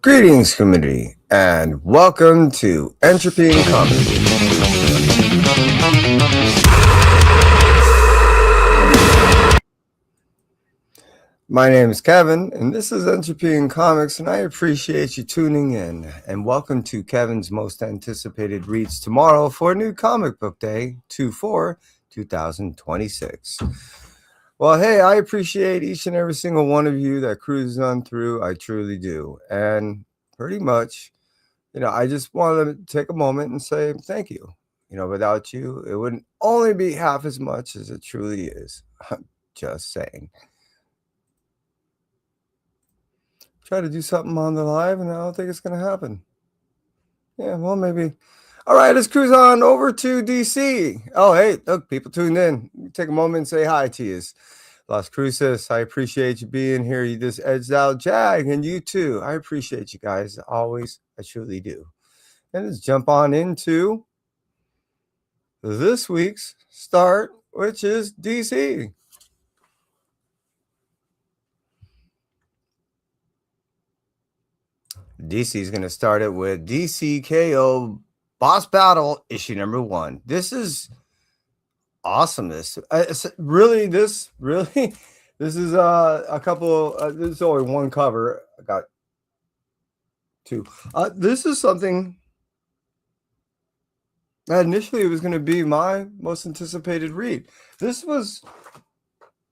Greetings, community, and welcome to Entropy and Comedy. My name is Kevin, and this is Entropy and Comics, and I appreciate you tuning in. And welcome to Kevin's most anticipated reads tomorrow for a new comic book day, 2/4/2026. Well, hey, I appreciate each and every single one of you that cruises on through. I truly do. And pretty much, I just want to take a moment and say thank you. Without you, it wouldn't only be half as much as it truly is. I'm just saying. Try to do something on the live, and I don't think it's going to happen. Yeah, well, maybe. All right, let's cruise on over to DC. Oh, hey, look, people tuned in. Take a moment and say hi to you. Las Cruces, I appreciate you being here. You just edged out Jag, and you too. I appreciate you guys always. I truly do. And let's jump on into this week's start, which is DC. DC is going to start it with DCKO Boss Battle issue number 1. This is awesomeness. This is a couple. This is only one cover. I got two. This is something that initially was going to be my most anticipated read. This was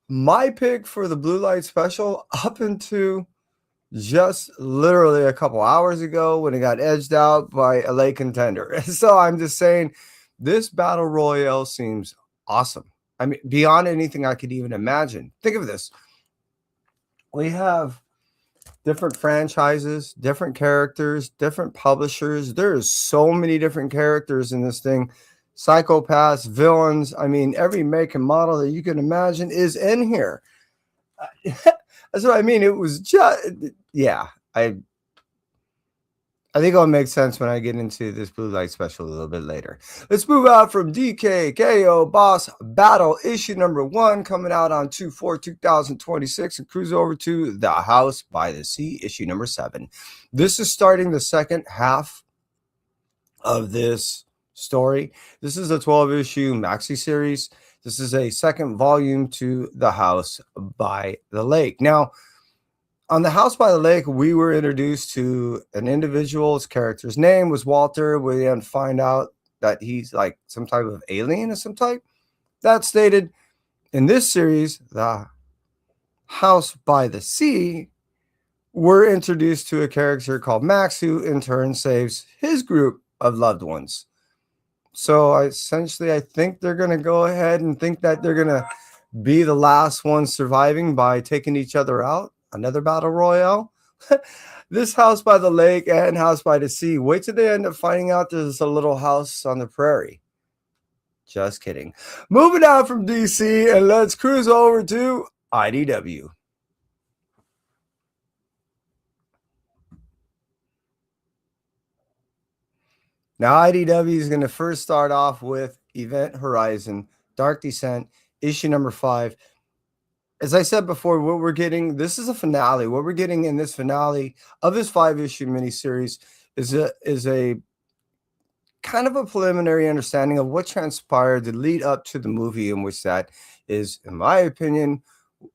my pick for the Blue Light Special up into just literally a couple hours ago when it got edged out by a late contender. So I'm just saying this battle royale seems awesome. I mean, beyond anything I could even imagine. Think of this. We have different franchises, different characters, different publishers. There's so many different characters in this thing. Psychopaths, villains. I mean, every make and model that you can imagine is in here. That's what I mean. It was just, yeah. I think it'll make sense when I get into this Blue Light Special a little bit later. Let's move out from DKKO Boss Battle issue number 1 coming out on 2/4/2026 and cruise over to The House by the Sea issue number 7. This is starting the second half of this story. This is a 12-issue maxi series. This is a second volume to The House by the Lake. Now, on The House by the Lake, we were introduced to an individual. His character's name was Walter. We then find out that he's like some type of alien of some type. That's stated in this series, The House by the Sea. We're introduced to a character called Max, who in turn saves his group of loved ones. So I think they're going to go ahead and think that they're going to be the last ones surviving by taking each other out. Another battle royale. This House by the Lake and House by the Sea. Wait till they end up finding out there's a little house on the prairie. Just kidding. Moving out from DC and let's cruise over to IDW. Now, IDW is going to first start off with Event Horizon, Dark Descent, issue number 5. As I said before, what we're getting, this is a finale. What we're getting in this finale of this 5-issue miniseries is a kind of a preliminary understanding of what transpired to lead up to the movie, in which that is, in my opinion,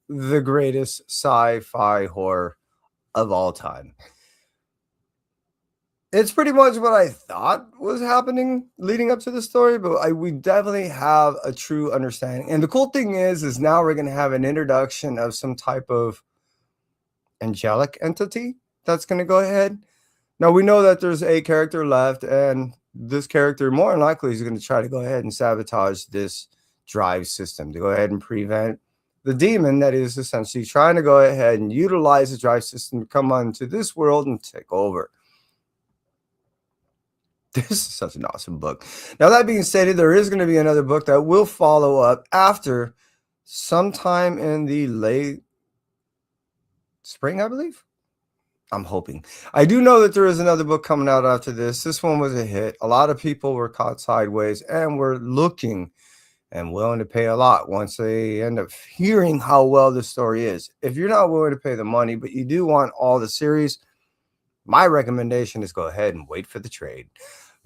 the greatest sci-fi horror of all time. It's pretty much what I thought was happening leading up to the story, but we definitely have a true understanding. And the cool thing is now we're going to have an introduction of some type of angelic entity that's going to go ahead. Now, we know that there's a character left, and this character more than likely is going to try to go ahead and sabotage this drive system to go ahead and prevent the demon that is essentially trying to go ahead and utilize the drive system to come onto this world and take over. This is such an awesome book. Now, that being stated, there is going to be another book that will follow up after sometime in the late spring, I believe. I'm hoping. I do know that there is another book coming out after this. This one was a hit. A lot of people were caught sideways and were looking and willing to pay a lot once they end up hearing how well the story is. If you're not willing to pay the money, but you do want all the series, My recommendation is go ahead and wait for the trade.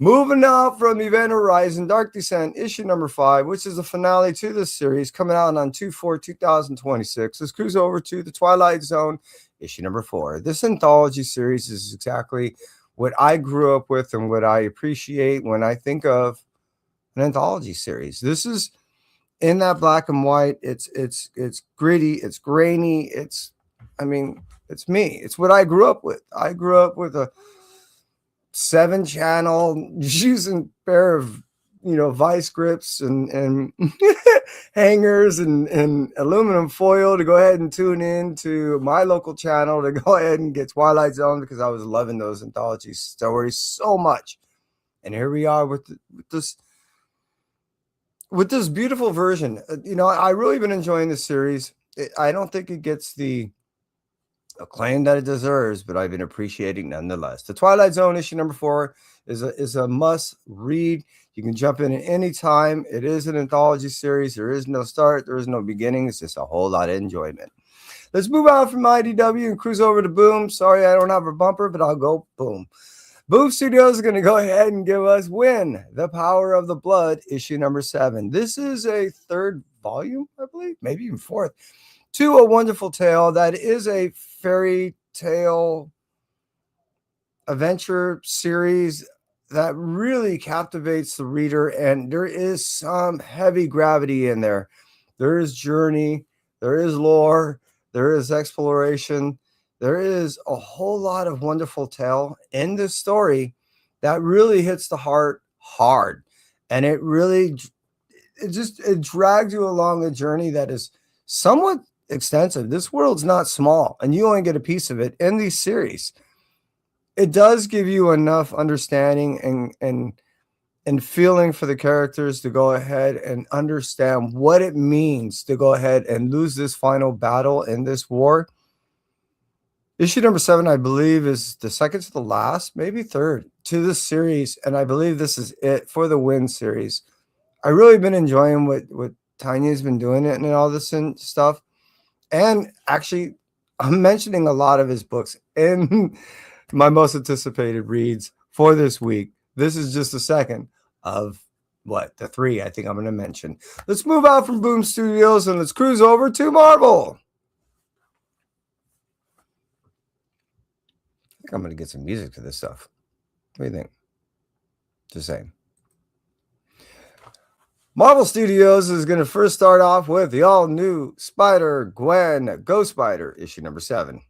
Moving out from Event Horizon, Dark Descent, issue number 5, which is the finale to this series, coming out on 2/4/2026. Let's cruise over to the Twilight Zone, issue number 4. This anthology series is exactly what I grew up with and what I appreciate when I think of an anthology series. This is in that black and white. It's gritty, it's grainy, it's me. It's what I grew up with. I grew up with a 7-channel using pair of vice grips and hangers and aluminum foil to go ahead and tune in to my local channel to go ahead and get Twilight Zone, because I was loving those anthology stories so much. And here we are with this beautiful version. I really been enjoying this series. I don't think it gets the acclaim that it deserves, but I've been appreciating nonetheless. The Twilight Zone issue number 4 is a must read. You can jump in at any time. It is an anthology series. There is no start. There is no beginning. It's just a whole lot of enjoyment. Let's move on from IDW and cruise over to Boom. Sorry, I don't have a bumper, but I'll go Boom. Boom Studios is going to go ahead and give us Win, The Power of the Blood, issue number 7. This is a 3rd volume, I believe, maybe even 4th, to A Wonderful Tale. That is a fairy tale adventure series that really captivates the reader, and there is some heavy gravity in there. There is journey, there is lore, there is exploration, there is a whole lot of wonderful tale in this story that really hits the heart hard, and it drags you along a journey that is somewhat extensive. This world's not small, and you only get a piece of it in these series. It does give you enough understanding and feeling for the characters to go ahead and understand what it means to go ahead and lose this final battle in this war. Issue number 7, I believe, is the second to the last, maybe 3rd to this series, and I believe this is it for the Win series. I really been enjoying what Tanya's been doing it and all this and stuff. And actually, I'm mentioning a lot of his books in my most anticipated reads for this week. This is just the second of the 3 I think I'm going to mention. Let's move out from Boom Studios and let's cruise over to Marvel. I think I'm going to get some music to this stuff. What do you think? Just saying. Marvel Studios is going to first start off with the all-new Spider-Gwen Ghost Spider, issue number 7.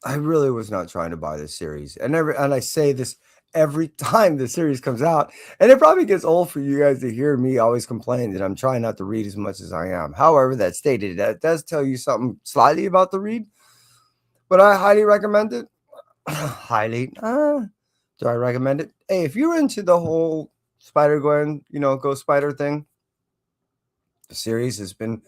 I really was not trying to buy this series. And I say this every time the series comes out. And it probably gets old for you guys to hear me always complain that I'm trying not to read as much as I am. However, that stated, that does tell you something slightly about the read. But I highly recommend it. Highly. Do I recommend it? Hey, if you're into the whole Spider-Gwen, Ghost Spider thing, the series has been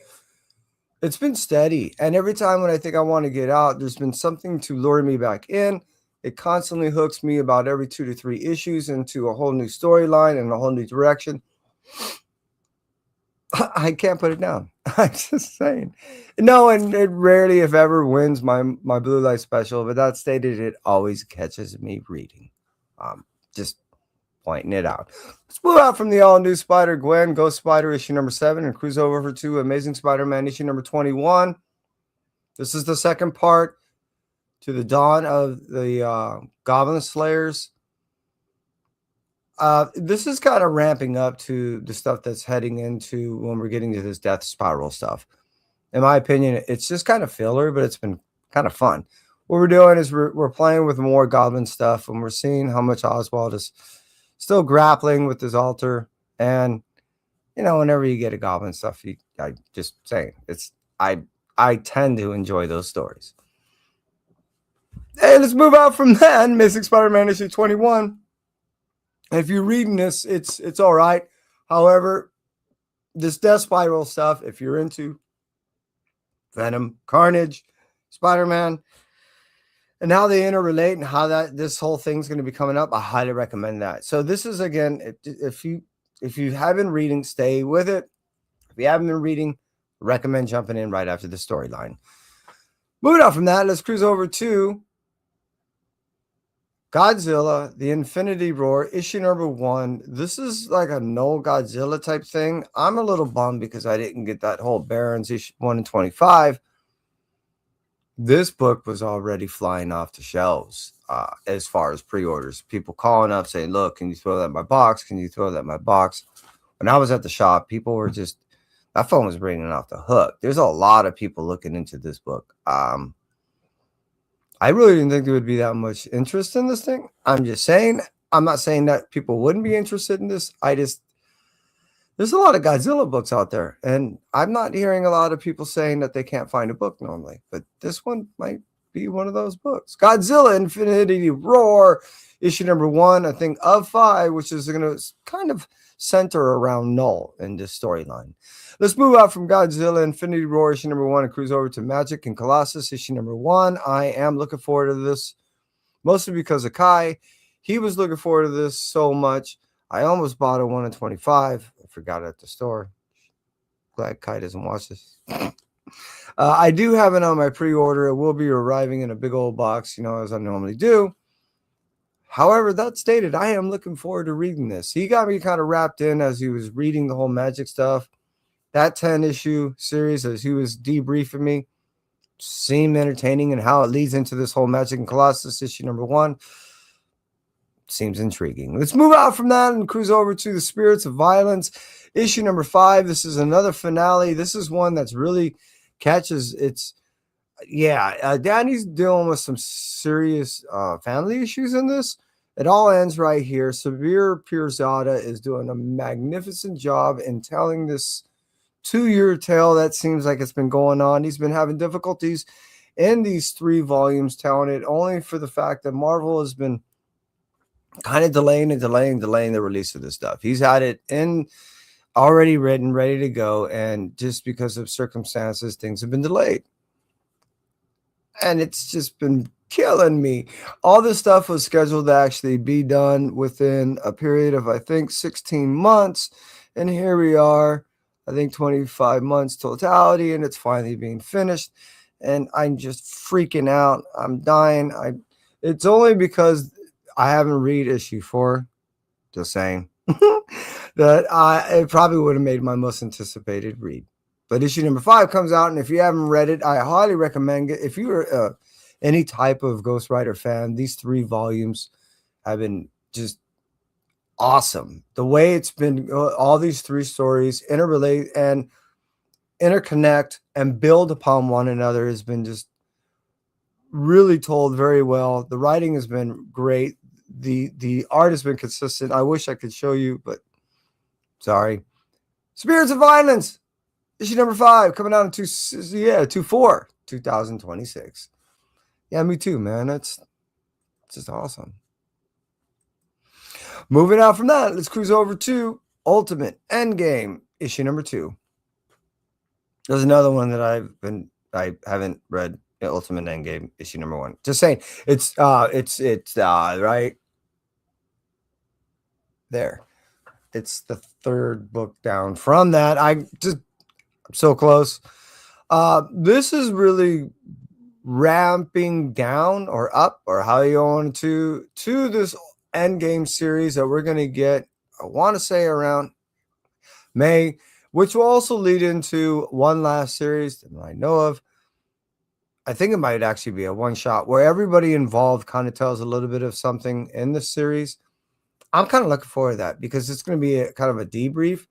steady. And every time when I think I want to get out, there's been something to lure me back in. It constantly hooks me about every 2 to 3 issues into a whole new storyline and a whole new direction. I can't put it down. I'm just saying. No, and it rarely, if ever, wins my Blue Light special, but that stated, it always catches me reading. Just pointing it out. Let's move out from the all-new Spider-Gwen Ghost Spider issue number 7 and cruise over to Amazing Spider-Man issue number 21. This is the second part to the dawn of the Goblin Slayers. This is kind of ramping up to the stuff that's heading into when we're getting to this Death Spiral stuff. In my opinion, it's just kind of filler, but it's been kind of fun. What we're doing is we're playing with more Goblin stuff, and we're seeing how much Oswald is still grappling with his altar. And whenever you get a Goblin stuff, I just saying, I tend to enjoy those stories. Hey, let's move out from that. Amazing Spider-Man issue 21. If you're reading this, it's all right. However, this Death Spiral stuff, if you're into Venom, Carnage, Spider-Man, and how they interrelate and how this whole thing's going to be coming up, I highly recommend that. So this is, again, if you have been reading, stay with it. If you haven't been reading, recommend jumping in right after the storyline. Moving on from that, let's cruise over to Godzilla, the Infinity Roar, issue number 1. This is like a no Godzilla type thing. I'm a little bummed because I didn't get that whole Barons issue 1 and 25. This book was already flying off the shelves as far as pre-orders. People calling up saying, look, can you throw that in my box? Can you throw that in my box? When I was at the shop, people were just, that phone was ringing off the hook. There's a lot of people looking into this book. I really didn't think there would be that much interest in this thing. I'm just saying, I'm not saying that people wouldn't be interested in this. There's a lot of Godzilla books out there, and I'm not hearing a lot of people saying that they can't find a book normally, but this one might be one of those books. Godzilla Infinity Roar, issue number 1, I think, of 5, which is going to kind of center around Null in this storyline. Let's move out from Godzilla Infinity Roar, issue number 1, and cruise over to Magic and Colossus, issue number 1. I am looking forward to this, mostly because of Kai. He was looking forward to this so much. I almost bought a 1 in 25. I forgot it at the store. Glad Kai doesn't watch this. I do have it on my pre-order. It will be arriving in a big old box, as I normally do. However, that stated, I am looking forward to reading this. He got me kind of wrapped in as he was reading the whole Magic stuff. That 10-issue series, as he was debriefing me, seemed entertaining, and how it leads into this whole Magic and Colossus issue number 1. Seems intriguing. Let's move out from that and cruise over to the Spirits of Violence, issue number 5. This is another finale. This is one that's really catches its, Danny's dealing with some serious family issues in this. It all ends right here. Sabir Pirzada is doing a magnificent job in telling this 2-year tale that seems like it's been going on. He's been having difficulties in these 3 volumes telling it, only for the fact that Marvel has been kind of delaying the release of this stuff. He's had it in already written, ready to go, and just because of circumstances, things have been delayed. And it's just been killing me. All this stuff was scheduled to actually be done within a period of, I think, 16 months. And here we are, I think 25 months totality, and it's finally being finished. And I'm just freaking out. I'm dying. It's only because I haven't read issue 4, just saying, that it probably would have made my most anticipated read. But issue number 5 comes out, and if you haven't read it, I highly recommend it. If you're any type of Ghost Rider fan, these 3 volumes have been just awesome. The way it's been, all these 3 stories interrelate and interconnect and build upon one another has been just really told very well. The writing has been great. The art has been consistent. I wish I could show you, but sorry. Spirits of Violence, issue number 5, coming out in 2026. Yeah, me too, man. It's just awesome. Moving out from that, let's cruise over to Ultimate Endgame, issue number 2. There's another one that I haven't read. Ultimate Endgame, issue number 1. Just saying, it's right there. It's the 3rd book down from that. I'm so close. This is really ramping down or up, or how you want to this Endgame series that we're going to get, I want to say around May, which will also lead into one last series that I know of. I think it might actually be a one-shot where everybody involved kind of tells a little bit of something in the series. I'm kind of looking forward to that because it's going to be kind of a debrief.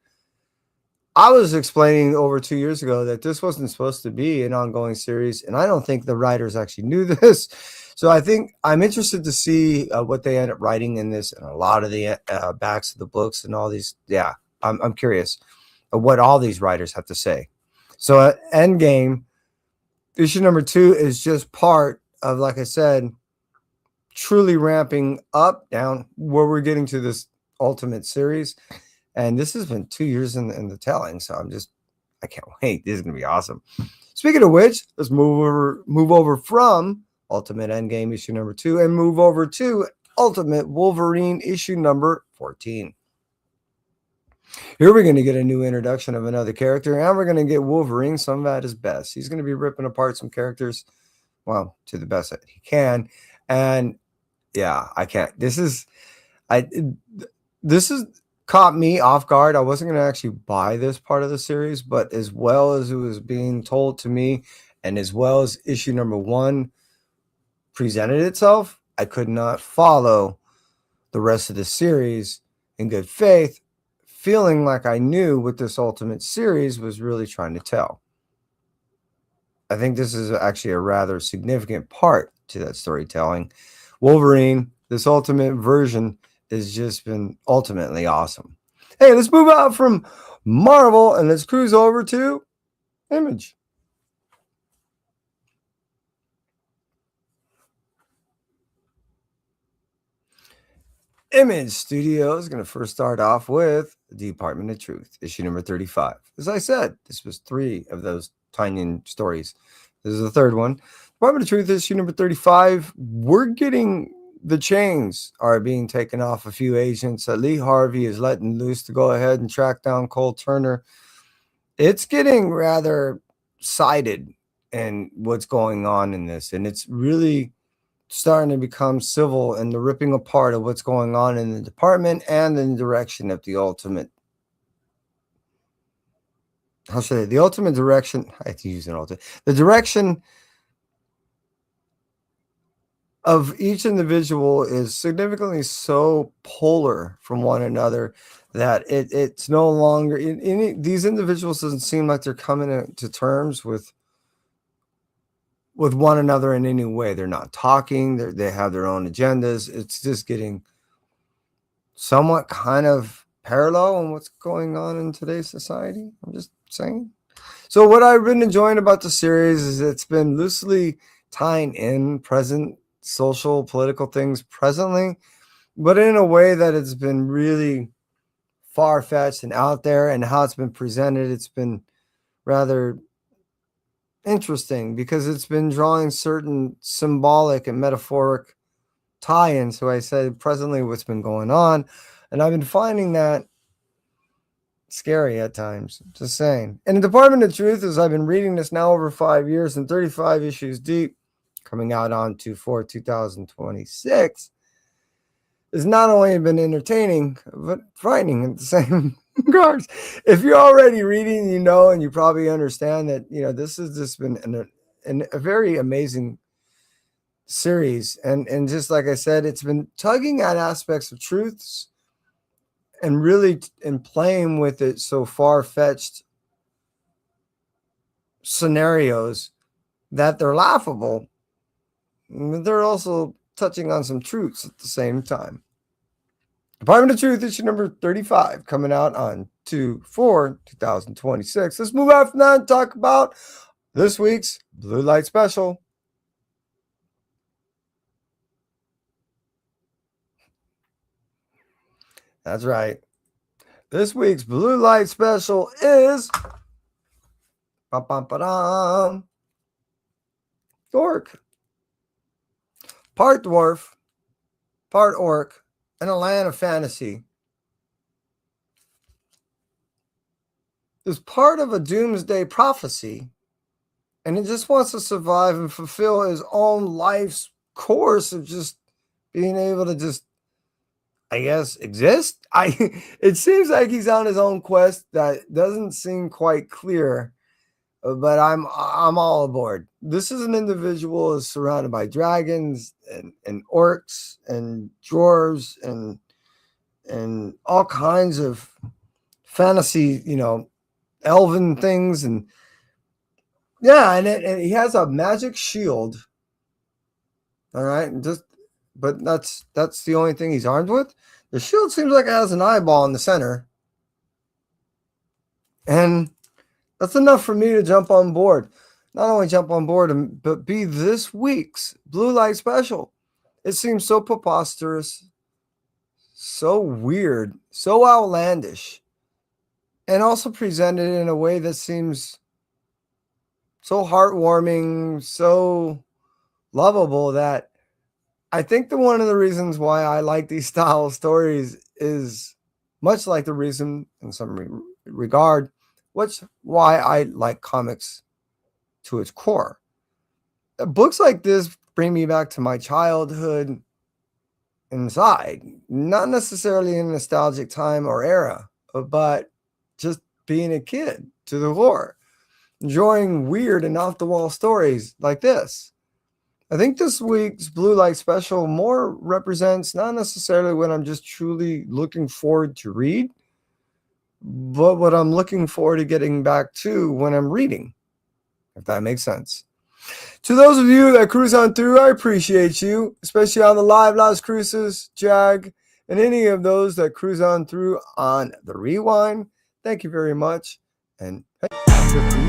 I was explaining over 2 years ago that this wasn't supposed to be an ongoing series, and I don't think the writers actually knew this. So I think I'm interested to see what they end up writing in this, and a lot of the backs of the books and all these. Yeah, I'm curious of what all these writers have to say. So Endgame, issue number 2 is just part of, like I said, truly ramping up down where we're getting to this Ultimate series. And this has been 2 years in the telling. So I can't wait. This is going to be awesome. Speaking of which, let's move over from Ultimate Endgame issue number 2 and move over to Ultimate Wolverine issue number 14. Here we're going to get a new introduction of another character, and we're going to get Wolverine some at his best. He's going to be ripping apart some characters, well, to the best that he can. And yeah, I can't. I this is caught me off guard. I wasn't going to actually buy this part of the series, but as well as it was being told to me, and as well as issue number 1 presented itself, I could not follow the rest of the series in good faith, feeling like I knew what this Ultimate series was really trying to tell. I think this is actually a rather significant part to that storytelling. Wolverine, this Ultimate version, has just been ultimately awesome. Hey, let's move out from Marvel and let's cruise over to Image. Image Studio is going to first start off with Department of Truth, issue number 35. As I said, this was 3 of those tiny stories. This is the 3rd one. Department of Truth, issue number 35. We're getting the chains are being taken off a few agents that Lee Harvey is letting loose to go ahead and track down Cole Turner. It's getting rather sided in what's going on in this, and it's really starting to become civil and the ripping apart of what's going on in the department and in the direction of the ultimate. How should I say? The ultimate direction. I have to use an ultimate. The direction of each individual is significantly so polar from one another that it's no longer these individuals doesn't seem like they're coming to terms with one another in any way. They're not talking. They have their own agendas. It's just getting somewhat kind of parallel on what's going on in today's society. I'm just saying. So what I've been enjoying about the series is it's been loosely tying in present social, political things presently, but in a way that it's been really far-fetched and out there, and how it's been presented, it's been rather interesting because it's been drawing certain symbolic and metaphoric tie-ins. So I said presently what's been going on, and I've been finding that scary at times. Just saying. And the Department of Truth, as I've been reading this now over 5 years and 35 issues deep, coming out on 2/4/2026, has not only been entertaining but frightening at the same regards. If you're already reading, you know, and you probably understand that, you know, this has just been a very amazing series, and just like I said, it's been tugging at aspects of truths and really and playing with it so far-fetched scenarios that they're laughable. They're also touching on some truths at the same time. Department of Truth, issue number 35, coming out on 2/4/2026. Let's move on from that and talk about this week's Blue Light Special. That's right. This week's Blue Light Special is Dork. Part dwarf, part orc, in a land of fantasy. Is part of a doomsday prophecy, and it just wants to survive and fulfill his own life's course of just being able to just, I guess, exist. It seems like he's on his own quest that doesn't seem quite clear, but I'm all aboard. This is an individual is surrounded by dragons and orcs and dwarves and all kinds of fantasy, you know, elven things, and yeah, and he has a magic shield. All right, and but that's the only thing he's armed with. The shield seems like it has an eyeball in the center, and that's enough for me to jump on board. Not only jump on board, but be this week's Blue Light Special. It seems so preposterous, so weird, so outlandish, and also presented in a way that seems so heartwarming, so lovable, that I think that one of the reasons why I like these style stories is much like the reason in some regard, why I like comics to its core. Books like this bring me back to my childhood, inside, not necessarily in a nostalgic time or era, but just being a kid to the core, enjoying weird and off the wall stories like this. I think this week's Blue Light Special more represents not necessarily what I'm just truly looking forward to read, but what I'm looking forward to getting back to when I'm reading, if that makes sense. To those of you that cruise on through, I appreciate you, especially on the live Las Cruises, Jag, and any of those that cruise on through on the rewind. Thank you very much. And hey,